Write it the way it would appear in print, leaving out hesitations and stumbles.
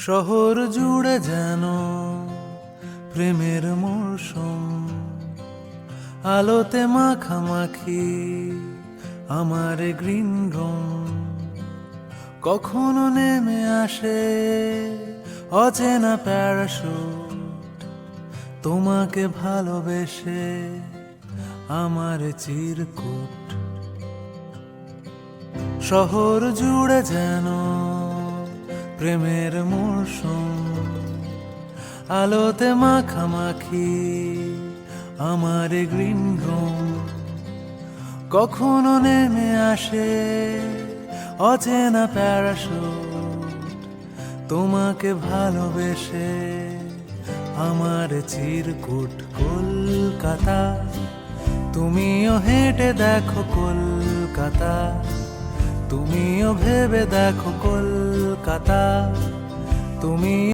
শহর জুড়ে যেন প্রেমের মৌসুম, আলোতে মাখামাখি আমার গ্রিন রুম। কখনো নেমে আসে অচেনা প্যারাশুট, তোমাকে ভালোবেসে আমার চিরকুট। শহর জুড়ে যেন প্রেমের মৌসুম, আলোতে মাখামাখি আমার গ্রিন রুম। কখনো নেমে আসে অচেনা প্যারাশুট, তোমাকে ভালোবেসে আমার চিরকুট। কলকাতা, তুমিও হেঁটে দেখো কলকাতা, তুমিও ভেবে দেখো কলকাতা, তুমি